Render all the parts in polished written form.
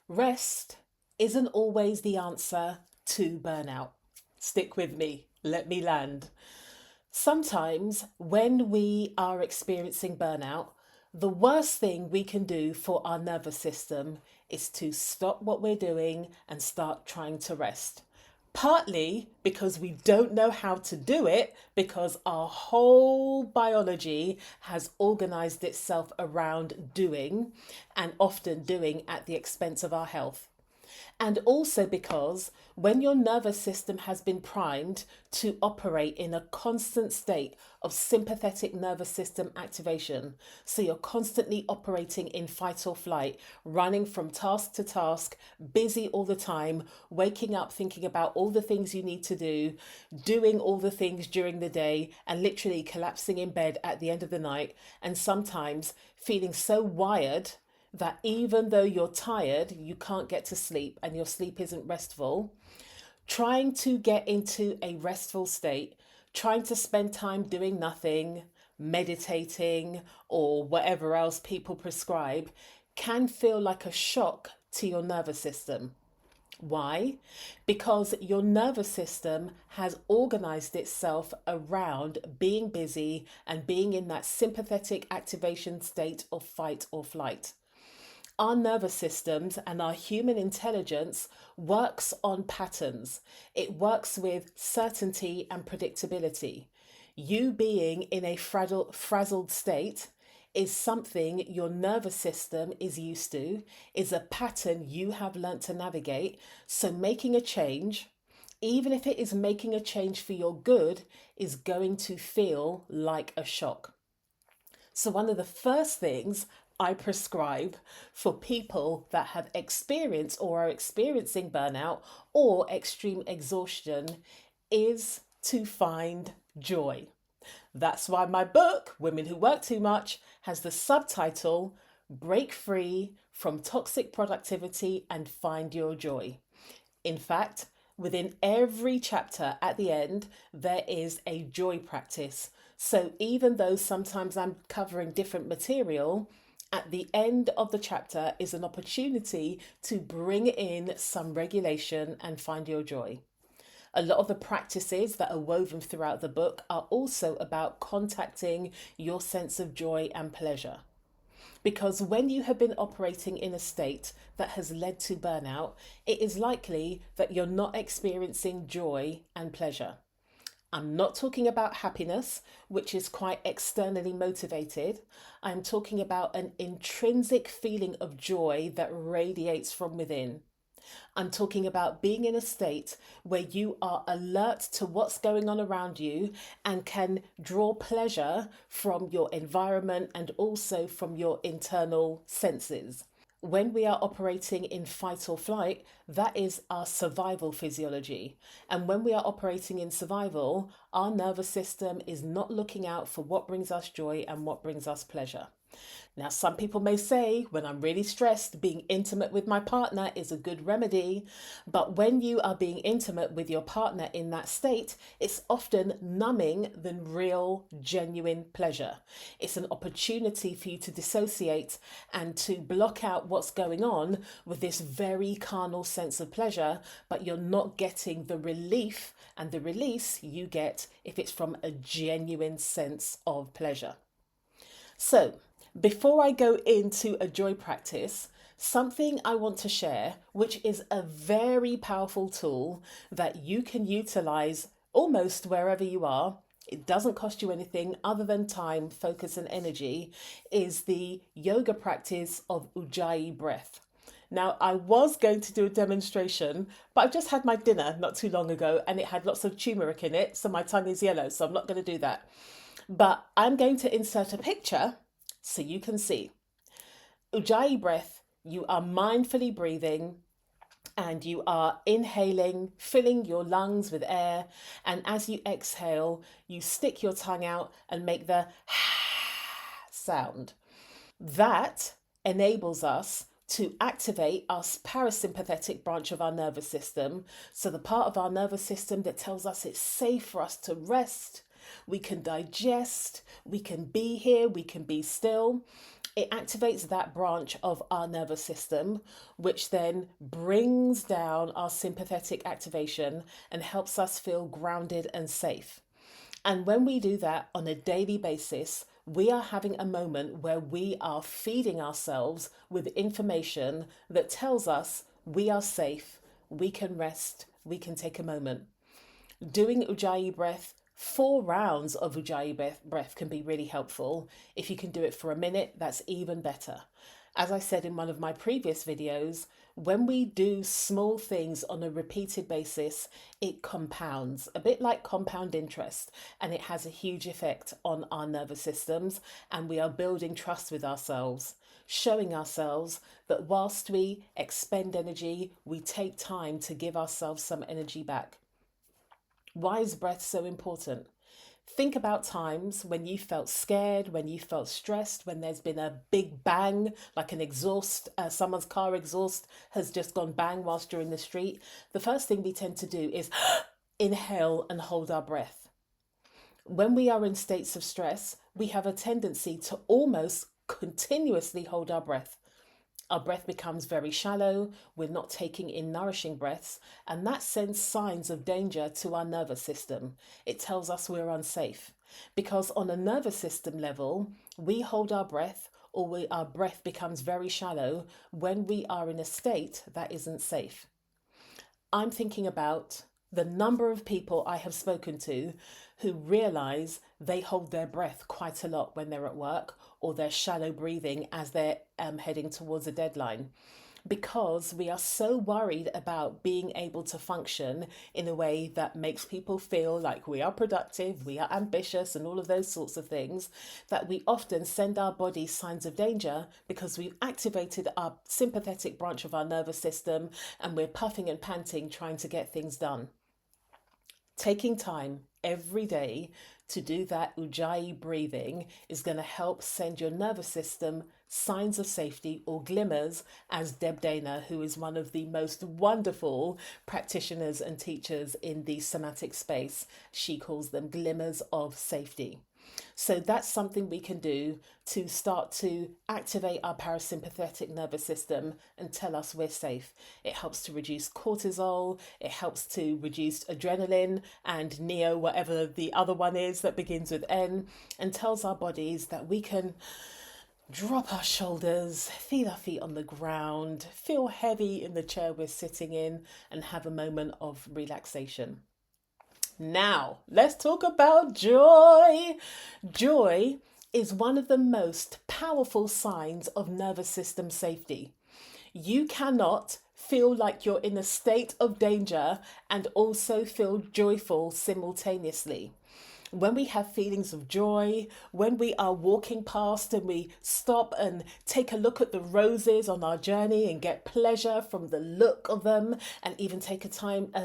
Rest isn't always the answer to burnout. Stick with me, let me land. Sometimes, when we are experiencing burnout, the worst thing we can do for our nervous system is to stop what we're doing and start trying to rest. Partly because we don't know how to do it, because our whole biology has organized itself around doing, and often doing at the expense of our health. And also because when your nervous system has been primed to operate in a constant state of sympathetic nervous system activation, so you're constantly operating in fight or flight, running from task to task, busy all the time, waking up thinking about all the things you need to do, doing all the things during the day, and literally collapsing in bed at the end of the night, and sometimes feeling so wired that even though you're tired, you can't get to sleep and your sleep isn't restful. Trying to get into a restful state, trying to spend time doing nothing, meditating, or whatever else people prescribe, can feel like a shock to your nervous system. Why? Because your nervous system has organized itself around being busy and being in that sympathetic activation state of fight or flight. Our nervous systems and our human intelligence works on patterns. It works with certainty and predictability. You being in a frazzled state is something your nervous system is used to, is a pattern you have learnt to navigate. So making a change, even if it is making a change for your good, is going to feel like a shock. So, one of the first things I prescribe for people that have experienced or are experiencing burnout or extreme exhaustion is to find joy. That's why my book, Women Who Work Too Much, has the subtitle Break Free from Toxic Productivity and Find Your Joy. In fact, within every chapter at the end, there is a joy practice. So even though sometimes I'm covering different material, at the end of the chapter is an opportunity to bring in some regulation and find your joy. A lot of the practices that are woven throughout the book are also about contacting your sense of joy and pleasure. Because when you have been operating in a state that has led to burnout, it is likely that you're not experiencing joy and pleasure. I'm not talking about happiness, which is quite externally motivated. I'm talking about an intrinsic feeling of joy that radiates from within. I'm talking about being in a state where you are alert to what's going on around you and can draw pleasure from your environment and also from your internal senses. When we are operating in fight or flight, that is our survival physiology. And when we are operating in survival, our nervous system is not looking out for what brings us joy and what brings us pleasure. Now, some people may say, when I'm really stressed, being intimate with my partner is a good remedy. But when you are being intimate with your partner in that state, it's often numbing than real, genuine pleasure. It's an opportunity for you to dissociate and to block out what's going on with this very carnal sense of pleasure, but you're not getting the relief and the release you get if it's from a genuine sense of pleasure. So, before I go into a joy practice, something I want to share, which is a very powerful tool that you can utilize almost wherever you are. It doesn't cost you anything other than time, focus, and energy, is the yoga practice of Ujjayi breath. Now, I was going to do a demonstration, but I've just had my dinner not too long ago and it had lots of turmeric in it, so my tongue is yellow, so I'm not going to do that. But I'm going to insert a picture so you can see. Ujjayi breath, you are mindfully breathing and you are inhaling, filling your lungs with air. And as you exhale, you stick your tongue out and make the sound. That enables us to activate our parasympathetic branch of our nervous system. So, the part of our nervous system that tells us it's safe for us to rest, we can digest, we can be here, we can be still. It activates that branch of our nervous system, which then brings down our sympathetic activation and helps us feel grounded and safe. And when we do that on a daily basis, we are having a moment where we are feeding ourselves with information that tells us we are safe, we can rest, we can take a moment. Doing Ujjayi breath, 4 rounds of breath can be really helpful. If you can do it for a minute, that's even better. As I said in one of my previous videos, when we do small things on a repeated basis, it compounds, a bit like compound interest, and it has a huge effect on our nervous systems, and we are building trust with ourselves, showing ourselves that whilst we expend energy, we take time to give ourselves some energy back. Why is breath so important? Think about times when you felt scared, when you felt stressed, when there's been a big bang, like an exhaust, someone's car exhaust has just gone bang whilst you're in the street. The first thing we tend to do is inhale and hold our breath. When we are in states of stress, we have a tendency to almost continuously hold our breath. Our breath becomes very shallow, we're not taking in nourishing breaths, and that sends signs of danger to our nervous system. It tells us we're unsafe. Because on a nervous system level, we hold our breath or our breath becomes very shallow when we are in a state that isn't safe. I'm thinking about the number of people I have spoken to who realize they hold their breath quite a lot when they're at work, or they're shallow breathing as they're heading towards a deadline, because we are so worried about being able to function in a way that makes people feel like we are productive, we are ambitious, and all of those sorts of things, that we often send our body signs of danger because we've activated our sympathetic branch of our nervous system and we're puffing and panting trying to get things done. Taking time every day to do that Ujjayi breathing is going to help send your nervous system signs of safety, or glimmers, as Deb Dana, who is one of the most wonderful practitioners and teachers in the somatic space, she calls them glimmers of safety. So that's something we can do to start to activate our parasympathetic nervous system and tell us we're safe. It helps to reduce cortisol, it helps to reduce adrenaline and neo, whatever the other one is that begins with N, and tells our bodies that we can drop our shoulders, feel our feet on the ground, feel heavy in the chair we're sitting in, and have a moment of relaxation. Now, let's talk about joy. Joy is one of the most powerful signs of nervous system safety. You cannot feel like you're in a state of danger and also feel joyful simultaneously. When we have feelings of joy, when we are walking past and we stop and take a look at the roses on our journey and get pleasure from the look of them, and even take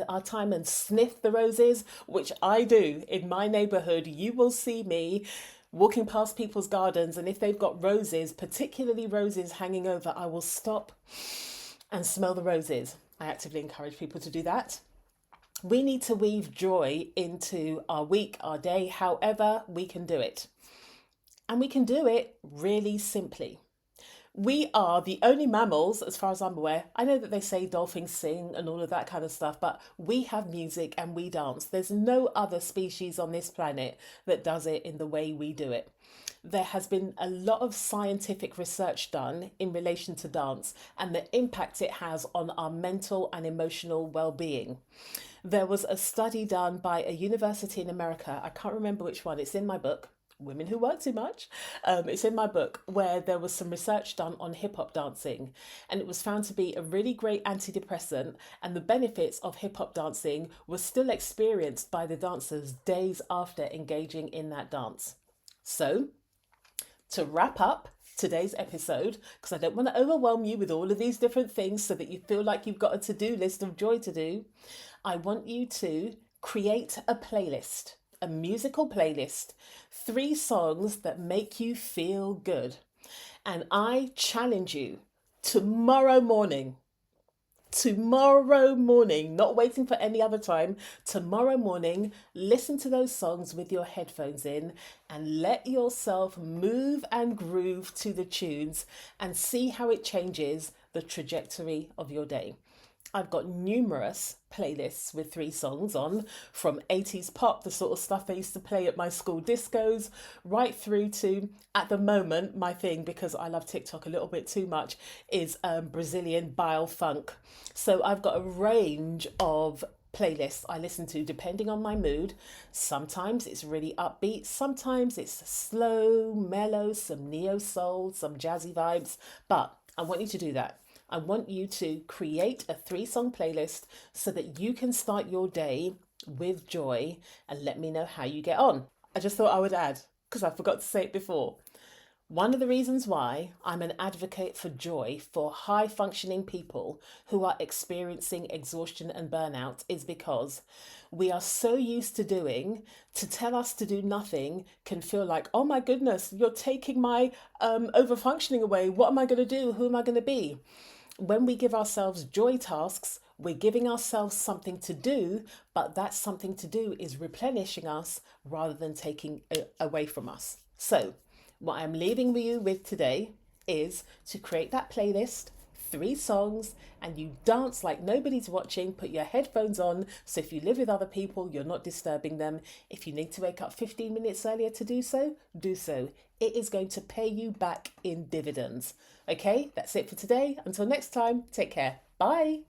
our time and sniff the roses, which I do in my neighborhood, you will see me walking past people's gardens, and if they've got roses, particularly roses hanging over, I will stop and smell the roses. I actively encourage people to do that. We need to weave joy into our week, our day, however we can do it. And we can do it really simply. We are the only mammals, as far as I'm aware. I know that they say dolphins sing and all of that kind of stuff, but we have music and we dance. There's no other species on this planet that does it in the way we do it. There has been a lot of scientific research done in relation to dance and the impact it has on our mental and emotional well-being. There was a study done by a university in America. I can't remember which one. It's in my book, Women Who Work Too Much. It's in my book, where there was some research done on hip hop dancing, and it was found to be a really great antidepressant, and the benefits of hip hop dancing were still experienced by the dancers days after engaging in that dance. So, to wrap up today's episode, because I don't want to overwhelm you with all of these different things so that you feel like you've got a to-do list of joy to do, I want you to create a playlist, a musical playlist, 3 songs that make you feel good. And I challenge you tomorrow morning, tomorrow morning, not waiting for any other time, tomorrow morning, listen to those songs with your headphones in and let yourself move and groove to the tunes and see how it changes the trajectory of your day. I've got numerous playlists with 3 songs on, from 80s pop, the sort of stuff they used to play at my school discos, right through to, at the moment, my thing, because I love TikTok a little bit too much, is Brazilian bile funk. So I've got a range of playlists I listen to depending on my mood. Sometimes it's really upbeat, sometimes it's slow, mellow, some neo soul, some jazzy vibes, but I want you to do that. I want you to create a 3 song playlist so that you can start your day with joy and let me know how you get on. I just thought I would add, because I forgot to say it before. One of the reasons why I'm an advocate for joy for high functioning people who are experiencing exhaustion and burnout is because we are so used to doing, to tell us to do nothing can feel like, oh my goodness, you're taking my over functioning away. What am I going to do? Who am I going to be? When we give ourselves joy tasks, we're giving ourselves something to do, but that something to do is replenishing us rather than taking it away from us. So, what I'm leaving you with today is to create that playlist, 3 songs, and you dance like nobody's watching. Put your headphones on so if you live with other people, you're not disturbing them. If you need to wake up 15 minutes earlier to do so, do so. It is going to pay you back in dividends. Okay, that's it for today. Until next time, take care. Bye.